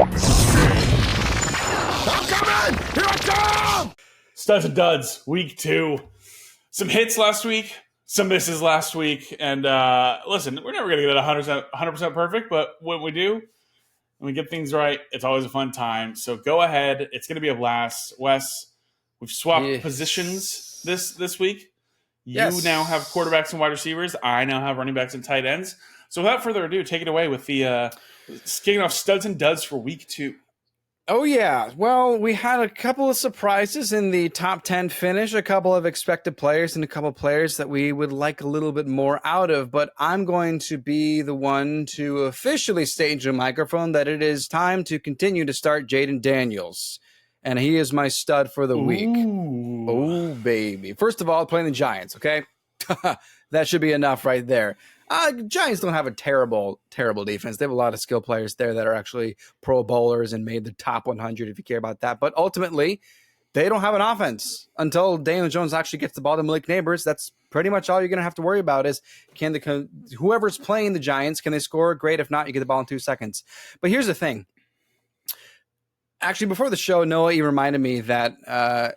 I'm coming! Here I come! Studs and duds, week 2. Some hits last week, some misses last week. And listen, we're never going to get it 100% perfect, but when we do, when we get things right, it's always a fun time. So go ahead. It's going to be a blast. Wes, we've swapped positions this week. You now have quarterbacks and wide receivers. I now have running backs and tight ends. So without further ado, take it away with the kicking off studs and duds for week 2. Oh, yeah. Well, we had a couple of surprises in the top 10 finish, a couple of expected players and a couple of players that we would like a little bit more out of. But I'm going to be the one to officially state into a microphone that it is time to continue to start Jayden Daniels. And he is my stud for the week. Oh, baby. First of all, playing the Giants, okay? That should be enough right there. Giants don't have a terrible defense. They have a lot of skill players there that are actually Pro Bowlers and made the top 100 if you care about that. But ultimately, they don't have an offense until Daniel Jones actually gets the ball to Malik Neighbors. That's pretty much all you're going to have to worry about is whoever's playing the Giants, can they score? Great. If not, you get the ball in 2 seconds. But here's the thing. Actually, before the show, Noah even reminded me that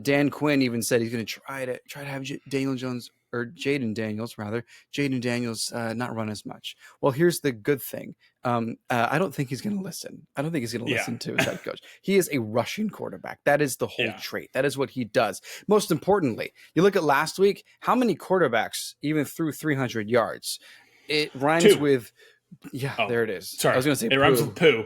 Dan Quinn even said he's going to try to have Daniel Jones or Jayden Daniels not run as much. Well, here's the good thing. I don't think he's going to listen. I don't think he's going to listen to his head coach. He is a rushing quarterback. That is the whole trait. That is what he does. Most importantly, you look at last week, how many quarterbacks even threw 300 yards? It rhymes 2. with, there it is. Sorry. I was going to say it rhymes with poo.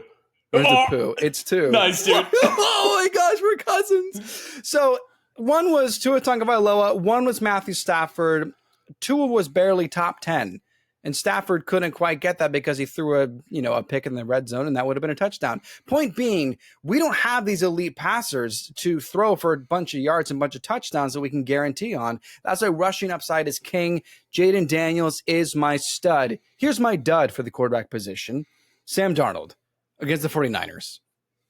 It's 2. Nice, dude. Oh my gosh, we're cousins. So one was Tua Tagovailoa, one was Matthew Stafford. Tua was barely top 10, and Stafford couldn't quite get that because he threw a pick in the red zone, and that would have been a touchdown. Point being, we don't have these elite passers to throw for a bunch of yards and a bunch of touchdowns that we can guarantee on. That's why rushing upside is king. Jayden Daniels is my stud. Here's my dud for the quarterback position. Sam Darnold against the 49ers.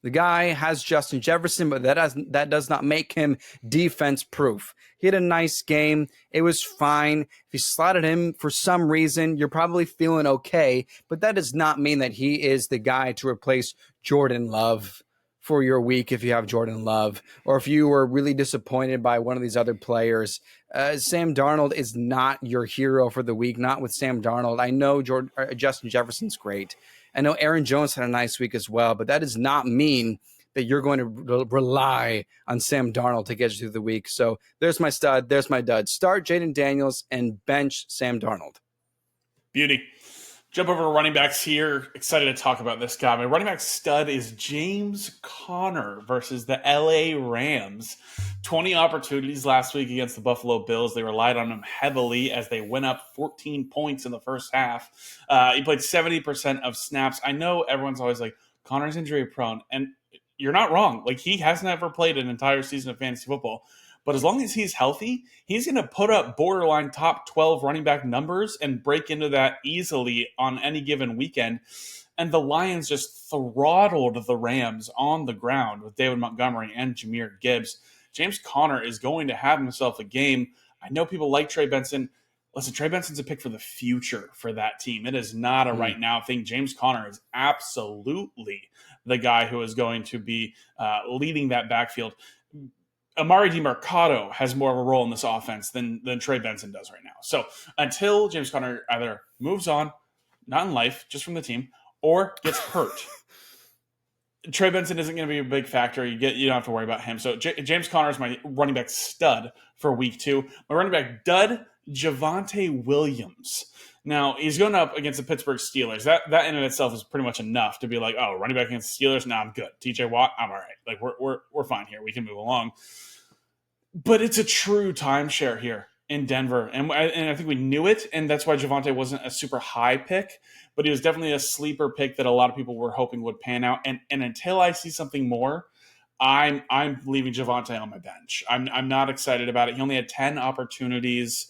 The guy has Justin Jefferson, but that does not make him defense-proof. He had a nice game. It was fine. If you slotted him for some reason, you're probably feeling okay, but that does not mean that he is the guy to replace Jordan Love for your week if you have Jordan Love, or if you were really disappointed by one of these other players. Sam Darnold is not your hero for the week, not with Sam Darnold. I know Justin Jefferson's great. I know Aaron Jones had a nice week as well, but that does not mean that you're going to rely on Sam Darnold to get you through the week. So there's my stud. There's my dud. Start Jayden Daniels and bench Sam Darnold. Beauty. Jump over to running backs here. Excited to talk about this guy. My running back stud is James Conner versus the LA Rams. 20 opportunities last week against the Buffalo Bills. They relied on him heavily as they went up 14 points in the first half. He played 70% of snaps. I know everyone's always like, Conner's injury prone. And you're not wrong. Like, he has never played an entire season of fantasy football. But as long as he's healthy, he's going to put up borderline top 12 running back numbers and break into that easily on any given weekend. And the Lions just throttled the Rams on the ground with David Montgomery and Jahmyr Gibbs. James Conner is going to have himself a game. I know people like Trey Benson. Listen, Trey Benson's a pick for the future for that team. It is not a right now thing. James Conner is absolutely the guy who is going to be leading that backfield. Amari DiMercato has more of a role in this offense than Trey Benson does right now. So until James Conner either moves on, not in life, just from the team, or gets hurt, Trey Benson isn't going to be a big factor. You don't have to worry about him. So James Conner is my running back stud for week 2. My running back dud, Javonte Williams. Now, he's going up against the Pittsburgh Steelers. That in and itself is pretty much enough to be like, oh, running back against the Steelers? No, I'm good. TJ Watt, I'm all right. Like, we're fine here. We can move along. But it's a true timeshare here in Denver. And I think we knew it, and that's why Javonte wasn't a super high pick. But he was definitely a sleeper pick that a lot of people were hoping would pan out. And until I see something more, I'm leaving Javonte on my bench. I'm not excited about it. He only had 10 opportunities.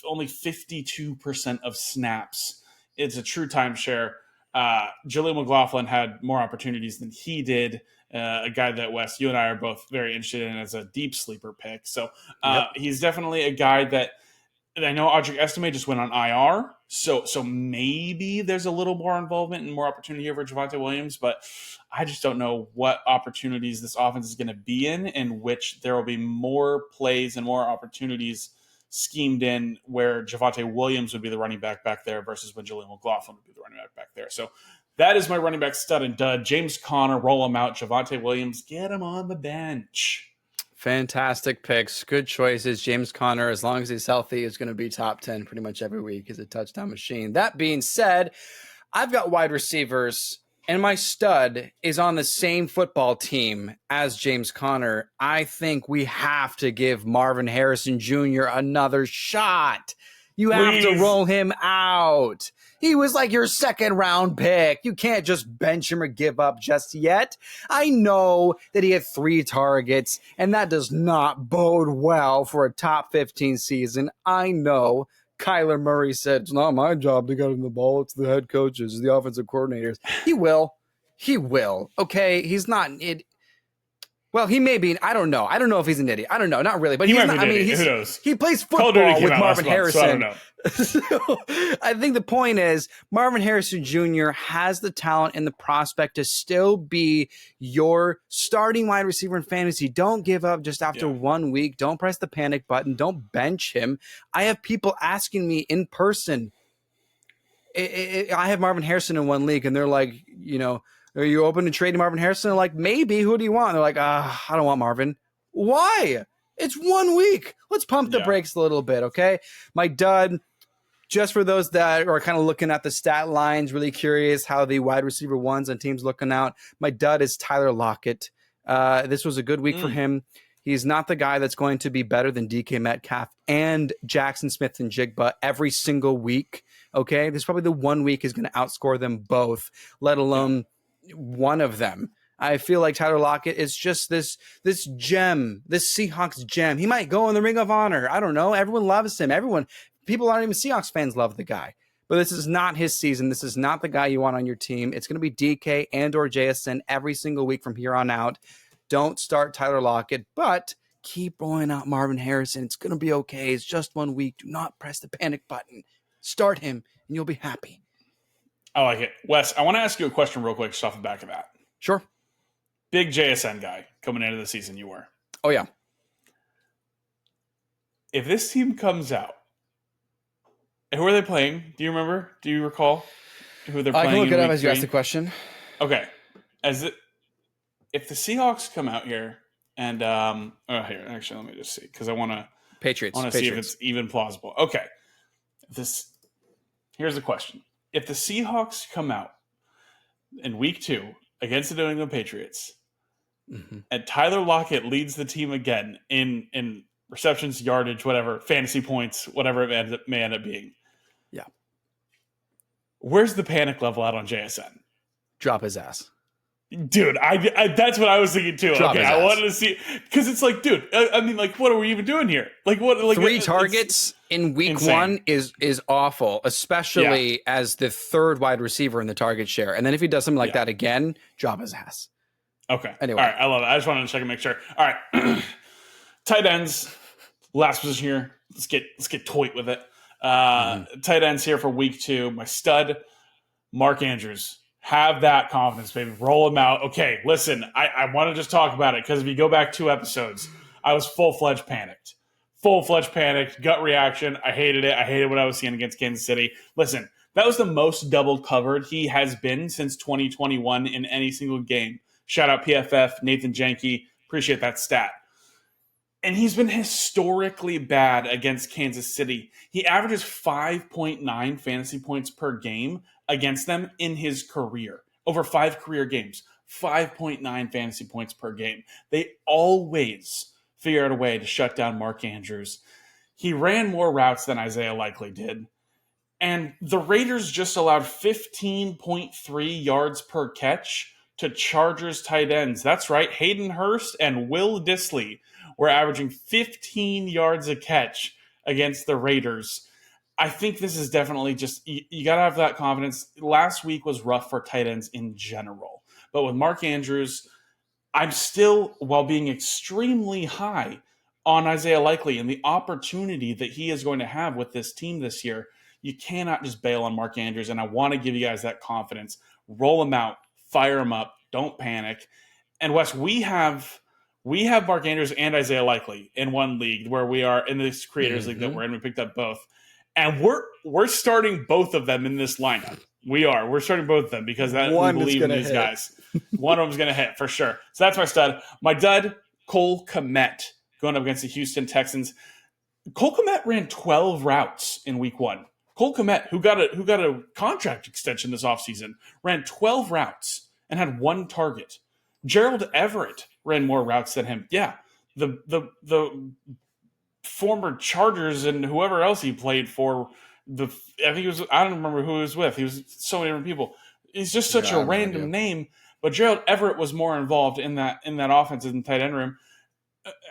Only 52% of snaps. It's a true timeshare. Jaleel McLaughlin had more opportunities than he did. A guy that, Wes, you and I are both very interested in as a deep sleeper pick. So he's definitely a guy that I know Audric Estime just went on IR. So maybe there's a little more involvement and more opportunity over Javonte Williams, but I just don't know what opportunities this offense is going to be in which there will be more plays and more opportunities schemed in where Javonte Williams would be the running back there versus when Jaleel McLaughlin would be the running back there. So that is my running back stud and dud. James Conner, roll him out. Javonte Williams, get him on the bench. Fantastic picks. Good choices. James Conner, as long as he's healthy, is going to be top 10 pretty much every week. He's a touchdown machine. That being said, I've got wide receivers, and my stud is on the same football team as James Conner. I think we have to give Marvin Harrison Jr. another shot. You have to roll him out. He was like your second round pick. You can't just bench him or give up just yet. I know that he had 3 targets, and that does not bode well for a top 15 season. I know. Kyler Murray said, it's not my job to get him the ball. It's the head coaches, the offensive coordinators. He will. He will. Okay. He's not. Well, he may be. I don't know. I don't know if he's an idiot. I don't know. Not really. But he's not. I mean, who knows? He plays football with Marvin Harrison. So I don't know. So, I think the point is Marvin Harrison Jr. has the talent and the prospect to still be your starting wide receiver in fantasy. Don't give up just after 1 week. Don't press the panic button. Don't bench him. I have people asking me in person. I have Marvin Harrison in one league, and they're like, are you open to trading Marvin Harrison? They're like, maybe. Who do you want? They're like, I don't want Marvin. Why? It's 1 week. Let's pump the brakes a little bit, okay? My dud, just for those that are kind of looking at the stat lines, really curious how the wide receiver ones on teams looking out, my dud is Tyler Lockett. This was a good week for him. He's not the guy that's going to be better than DK Metcalf and Jackson Smith and Jigba every single week, okay? This is probably the 1 week is going to outscore them both, let alone one of them. I feel like Tyler Lockett is just this gem, this Seahawks gem. He might go in the Ring of Honor. I don't know. Everyone loves him. People aren't even Seahawks fans love the guy. But this is not his season. This is not the guy you want on your team. It's going to be DK and or JSN every single week from here on out. Don't start Tyler Lockett, but keep rolling out Marvin Harrison. It's going to be okay. It's just 1 week. Do not press the panic button. Start him, and you'll be happy. I like it. Wes, I want to ask you a question real quick just off the back of that. Sure. Big JSN guy coming into the season you were. Oh, yeah. If this team comes out, who are they playing? Do you remember? Do you recall who they're playing? I can look it up as you ask the question. Okay. If the Seahawks come out here and here, actually, let me just see because I want to Patriots. See if it's even plausible. Okay. Here's the question. If the Seahawks come out in week 2 against the New England Patriots and Tyler Lockett leads the team again in receptions, yardage, whatever, fantasy points, whatever it may end up being. Yeah. Where's the panic level out on JSN? Drop his ass. Dude, I that's what I was thinking too. Okay, I wanted to see because it's like, dude, I mean, like, what are we even doing here? Like, what? Like 3 targets in week insane. 1 is awful, especially as the third wide receiver in the target share. And then if he does something like that again, drop his ass. Okay. Anyway, all right, I love it. I just wanted to check and make sure. All right, tight ends, last position here. Let's get toit with it. Tight ends here for week 2. My stud, Mark Andrews. Have that confidence, baby. Roll him out. Okay, listen, I want to just talk about it because if you go back 2 episodes, I was full-fledged panicked. Full-fledged panicked, gut reaction. I hated it. I hated what I was seeing against Kansas City. Listen, that was the most double covered he has been since 2021 in any single game. Shout out PFF, Nathan Janke. Appreciate that stat. And he's been historically bad against Kansas City. He averages 5.9 fantasy points per game against them in his career. Over 5 career games, 5.9 fantasy points per game. They always figure out a way to shut down Mark Andrews. He ran more routes than Isaiah Likely did. And the Raiders just allowed 15.3 yards per catch to Chargers tight ends. That's right, Hayden Hurst and Will Dissly were averaging 15 yards a catch against the Raiders. I think this is definitely just, you got to have that confidence. Last week was rough for tight ends in general. But with Mark Andrews, I'm still, while being extremely high on Isaiah Likely and the opportunity that he is going to have with this team this year, You cannot just bail on Mark Andrews, and I want to give you guys that confidence. Roll him out, fire him up, don't panic. And Wes, we have Mark Andrews and Isaiah Likely in one league where we are in this Creators League that we're in. We picked up both, and we're starting both of them in this lineup. We're starting both of them because we believe in these guys. One of them's going to hit for sure. So that's my stud. My dud, Cole Kmet, going up against the Houston Texans. Cole Kmet ran 12 routes in week 1. Cole Kmet, who got a contract extension this offseason, ran 12 routes and had 1 target. Gerald Everett ran more routes than him. Yeah, the former Chargers and whoever else he played for, I don't remember who he was with. He was so many different people. He's just such a random name. But Gerald Everett was more involved in that offense in the tight end room.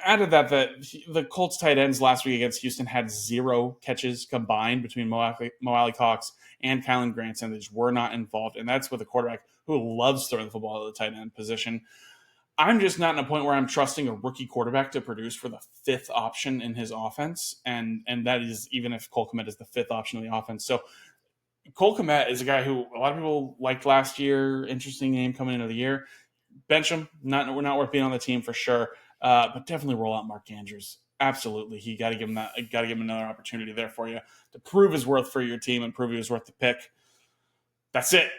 Added that the Colts tight ends last week against Houston had 0 catches combined between Mo Alley-Cox and Kylan Granson. They just were not involved. And that's with a quarterback who loves throwing the football at the tight end position. I'm just not in a point where I'm trusting a rookie quarterback to produce for the 5th option in his offense. And that is even if Cole Kmet is the 5th option in the offense. So Cole Kmet is a guy who a lot of people liked last year. Interesting name coming into the year. Bench him. We're not worth being on the team for sure. But definitely roll out Mark Andrews. Absolutely. You got to give him that. Got to give him another opportunity there for you to prove his worth for your team and prove he was worth the pick. That's it.